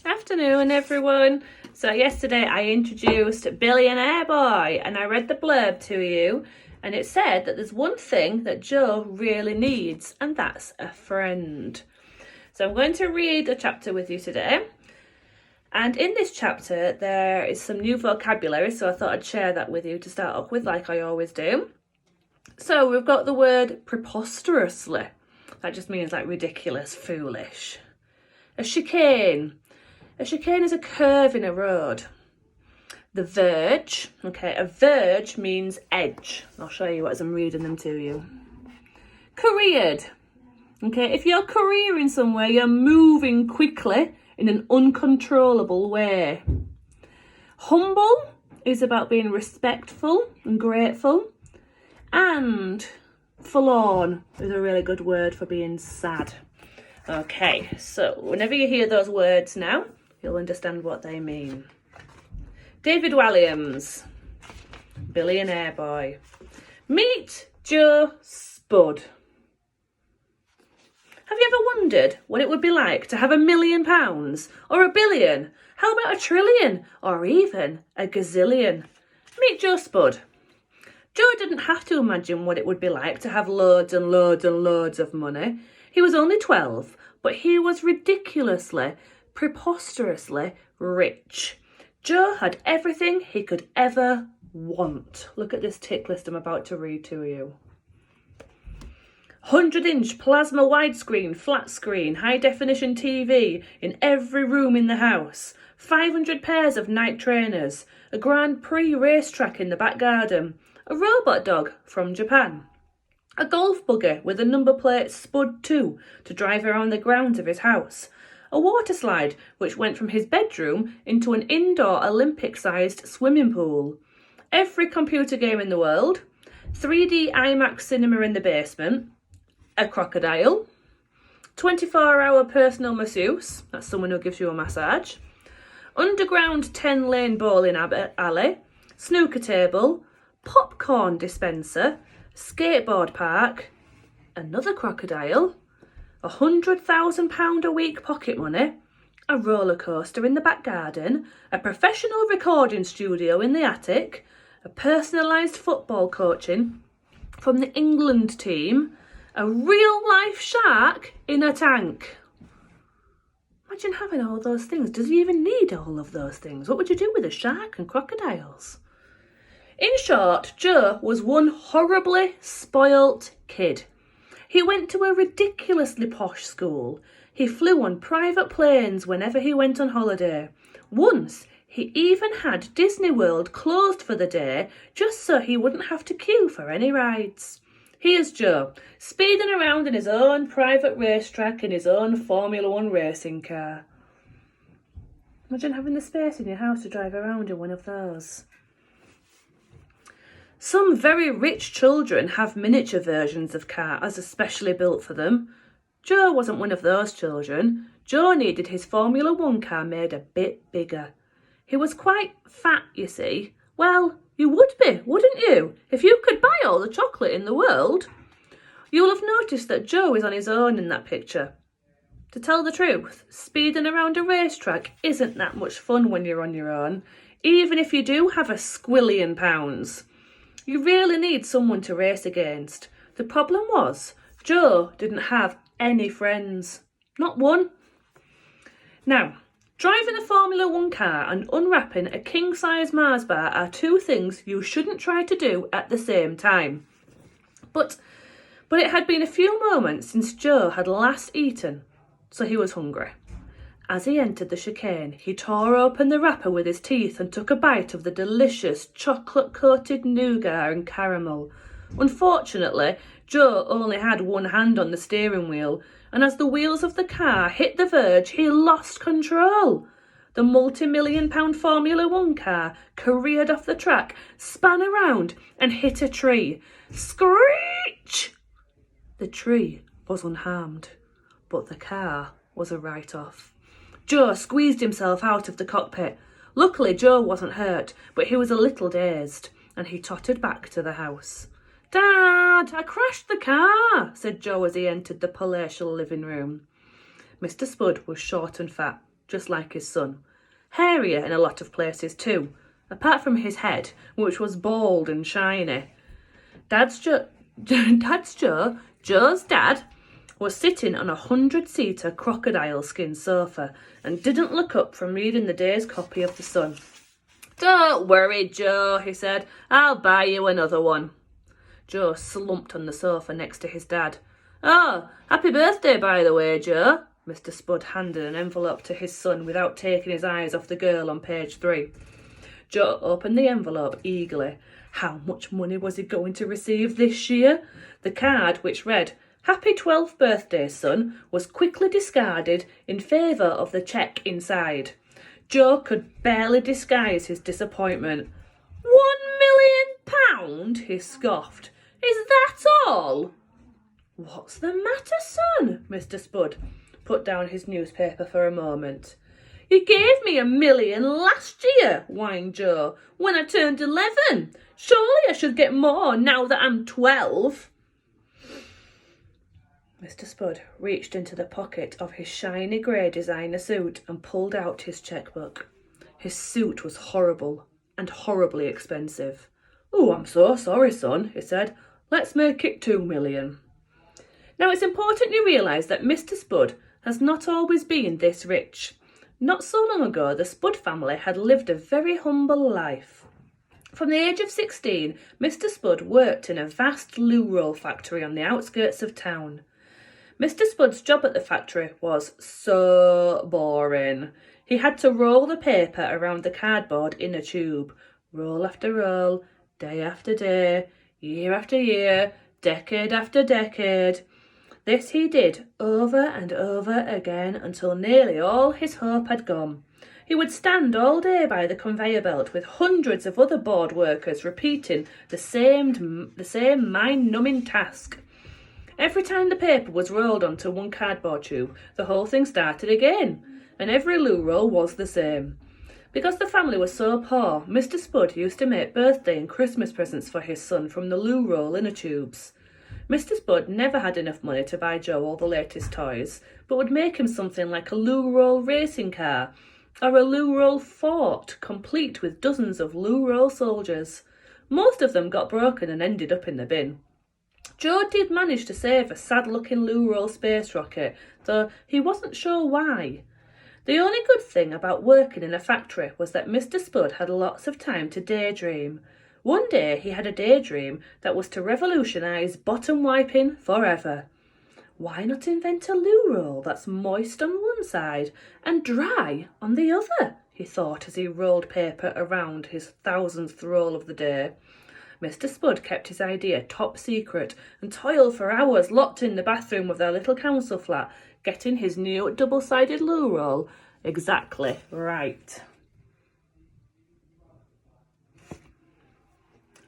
Afternoon, everyone. So yesterday I introduced Billionaire Boy and I read the blurb to you, and it said that there's one thing that Joe really needs, and that's a friend. So I'm going to read a chapter with you today. And in this chapter there is some new vocabulary, so I thought I'd share that with you to start off with, like I always do. So we've got the word preposterously. That just means like ridiculous, foolish. A chicane. A chicane is a curve in a road. The verge. Okay, a verge means edge. I'll show you as I'm reading them to you. Careered. Okay, if you're careering somewhere, you're moving quickly in an uncontrollable way. Humble is about being respectful and grateful. And forlorn is a really good word for being sad. Okay, so whenever you hear those words now, you'll understand what they mean. David Walliams, Billionaire Boy. Meet Joe Spud. Have you ever wondered what it would be like to have £1 million or £1 billion? How about £1 trillion or even a gazillion? Meet Joe Spud. Joe didn't have to imagine what it would be like to have loads and loads and loads of money. He was only 12, but he was ridiculously, preposterously rich. Joe had everything he could ever want. Look at this tick list I'm about to read to you. 100-inch plasma widescreen, flat screen, high-definition TV in every room in the house. 500 pairs of Nike trainers. A Grand Prix racetrack in the back garden. A robot dog from Japan. A golf buggy with a number plate Spud 2 to drive around the grounds of his house. A water slide which went from his bedroom into an indoor Olympic-sized swimming pool. Every computer game in the world. 3D IMAX cinema in the basement. A crocodile. 24-hour personal masseuse. That's someone who gives you a massage. Underground 10-lane bowling alley. Snooker table. Popcorn dispenser, skateboard park, another crocodile, £100,000 a week pocket money, a roller coaster in the back garden, a professional recording studio in the attic, a personalised football coaching from the England team, a real-life shark in a tank. Imagine having all those things. Does he even need all of those things? What would you do with a shark and crocodiles? In short, Joe was one horribly spoilt kid. He went to a ridiculously posh school. He flew on private planes whenever he went on holiday. Once, he even had Disney World closed for the day just so he wouldn't have to queue for any rides. Here's Joe, speeding around in his own private racetrack in his own Formula 1 racing car. Imagine having the space in your house to drive around in one of those. Some very rich children have miniature versions of cars especially built for them. Joe wasn't one of those children. Joe needed his Formula 1 car made a bit bigger. He was quite fat, you see. Well, you would be, wouldn't you, if you could buy all the chocolate in the world? You'll have noticed that Joe is on his own in that picture. To tell the truth, speeding around a racetrack isn't that much fun when you're on your own, even if you do have £1 squillion. You really need someone to race against. The problem was, Joe didn't have any friends. Not one. Now, driving a Formula 1 car and unwrapping a king-size Mars bar are two things you shouldn't try to do at the same time. But it had been a few moments since Joe had last eaten, so he was hungry. As he entered the chicane, he tore open the wrapper with his teeth and took a bite of the delicious chocolate-coated nougat and caramel. Unfortunately, Joe only had one hand on the steering wheel, and as the wheels of the car hit the verge, he lost control. The multi-million-pound Formula 1 car careered off the track, span around and hit a tree. Screech! The tree was unharmed, but the car was a write-off. Joe squeezed himself out of the cockpit. Luckily, Joe wasn't hurt, but he was a little dazed, and he tottered back to the house. "Dad, I crashed the car," said Joe as he entered the palatial living room. Mr. Spud was short and fat. just like his son. Hairier in a lot of places too, apart from his head, which was bald and shiny. Joe's dad, was sitting on a 100-seater crocodile skin sofa and didn't look up from reading the day's copy of The Sun. "Don't worry, Joe," he said. "I'll buy you another one." Joe slumped on the sofa next to his dad. "Oh, happy birthday, by the way, Joe." Mr. Spud handed an envelope to his son without taking his eyes off the girl on page 3. Joe opened the envelope eagerly. How much money was he going to receive this year? The card, which read, "Happy 12th birthday, son," was quickly discarded in favour of the cheque inside. Joe could barely disguise his disappointment. £1 million, he scoffed. "Is that all?" "What's the matter, son?" Mr. Spud put down his newspaper for a moment. "You gave me £1 million last year," whined Joe, "when I turned 11. Surely I should get more now that I'm 12. Mr. Spud reached into the pocket of his shiny grey designer suit and pulled out his chequebook. His suit was horrible and horribly expensive. "Oh, I'm so sorry, son," he said. "Let's make it £2 million. Now, it's important you realise that Mr. Spud has not always been this rich. Not so long ago, the Spud family had lived a very humble life. From the age of 16, Mr. Spud worked in a vast loo roll factory on the outskirts of town. Mr. Spud's job at the factory was so boring. He had to roll the paper around the cardboard in a tube, roll after roll, day after day, year after year, decade after decade. This he did over and over again until nearly all his hope had gone. He would stand all day by the conveyor belt with hundreds of other bored workers repeating the same mind-numbing task. Every time the paper was rolled onto one cardboard tube, the whole thing started again, and every loo roll was the same. Because the family was so poor, Mr. Spud used to make birthday and Christmas presents for his son from the loo roll inner tubes. Mr. Spud never had enough money to buy Joe all the latest toys, but would make him something like a loo roll racing car, or a loo roll fort, complete with dozens of loo roll soldiers. Most of them got broken and ended up in the bin. Joe did manage to save a sad-looking loo roll space rocket, though he wasn't sure why. The only good thing about working in a factory was that Mr. Spud had lots of time to daydream. One day he had a daydream that was to revolutionise bottom wiping forever. Why not invent a loo roll that's moist on one side and dry on the other, he thought as he rolled paper around his 1000th roll of the day. Mr. Spud kept his idea top secret and toiled for hours locked in the bathroom of their little council flat, getting his new double-sided loo roll exactly right.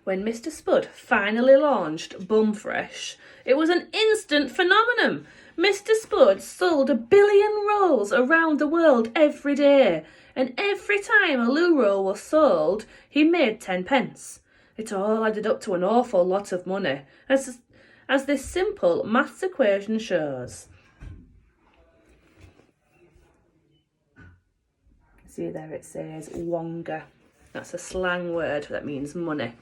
When Mr. Spud finally launched Bum Fresh, it was an instant phenomenon. Mr. Spud sold 1 billion rolls around the world every day, and every time a loo roll was sold, he made 10 pence. It all added up to an awful lot of money, as this simple maths equation shows. See there it says wonga. That's a slang word that means money.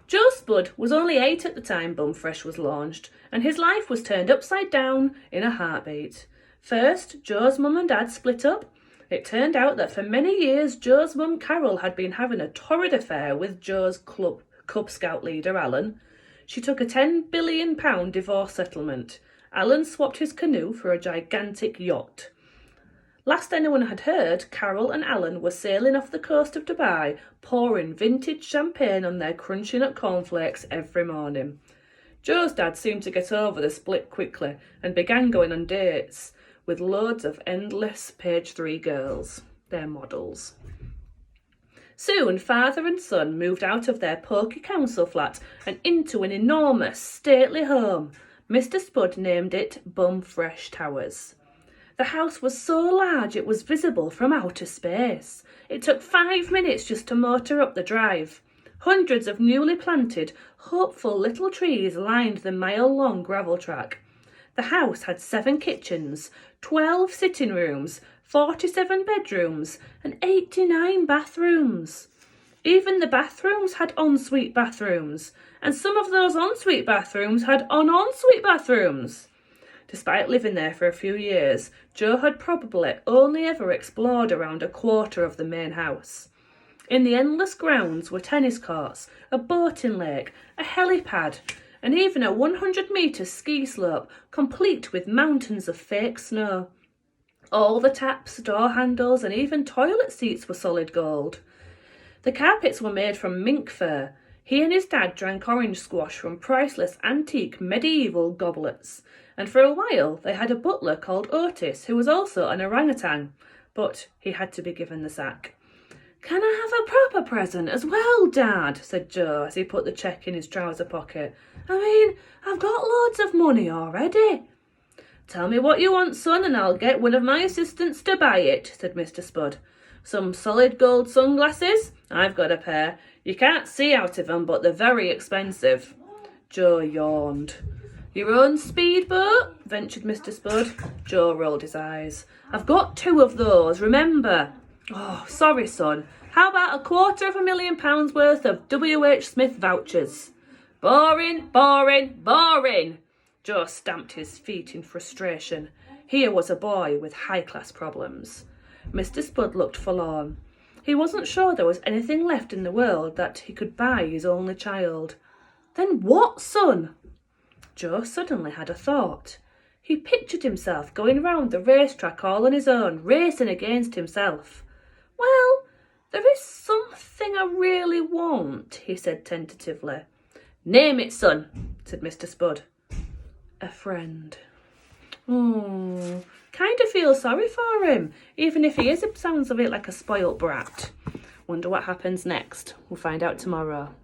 Joe Spud was only 8 at the time Bum Fresh was launched, and his life was turned upside down in a heartbeat. First, Joe's mum and dad split up. It turned out that for many years Joe's mum Carol had been having a torrid affair with Joe's Cub Scout leader Alan. She took a £10 billion divorce settlement. Alan swapped his canoe for a gigantic yacht. Last anyone had heard, Carol and Alan were sailing off the coast of Dubai, pouring vintage champagne on their crunchy nut cornflakes every morning. Joe's dad seemed to get over the split quickly and began going on dates with loads of endless page 3 girls, their models. Soon, father and son moved out of their poky council flat and into an enormous, stately home. Mr. Spud named it Bum Fresh Towers. The house was so large it was visible from outer space. It took 5 minutes just to motor up the drive. Hundreds of newly planted, hopeful little trees lined the mile-long gravel track. The house had 7 kitchens, 12 sitting rooms, 47 bedrooms and 89 bathrooms. Even the bathrooms had ensuite bathrooms, and some of those ensuite bathrooms had ensuite bathrooms. Despite living there for a few years, Joe had probably only ever explored around a quarter of the main house. In the endless grounds were tennis courts, a boating lake, a helipad, and even a 100-metre ski slope complete with mountains of fake snow. All the taps, door handles, and even toilet seats were solid gold. The carpets were made from mink fur. He and his dad drank orange squash from priceless antique medieval goblets, and for a while they had a butler called Otis who was also an orangutan, but he had to be given the sack. "Can I have a proper present as well, Dad?" said Joe as he put the cheque in his trouser pocket. "I mean, I've got loads of money already." "Tell me what you want, son, and I'll get one of my assistants to buy it," said Mr. Spud. "Some solid gold sunglasses? I've got a pair. You can't see out of them, but they're very expensive." Joe yawned. "Your own speedboat?" ventured Mr. Spud. Joe rolled his eyes. "I've got 2 of those, remember." "Oh, sorry, son. How about £250,000 worth of W.H. Smith vouchers?" "Boring, boring, boring." Joe stamped his feet in frustration. Here was a boy with high-class problems. Mr. Spud looked forlorn. He wasn't sure there was anything left in the world that he could buy his only child. "Then what, son?" Joe suddenly had a thought. He pictured himself going round the racetrack all on his own, racing against himself. "Well, there is something I really want," he said tentatively. "Name it, son," said Mr. Spud. "A friend." "Oh, kind of feel sorry for him, even if he is, it sounds of it, like a spoilt brat." Wonder what happens next. We'll find out tomorrow.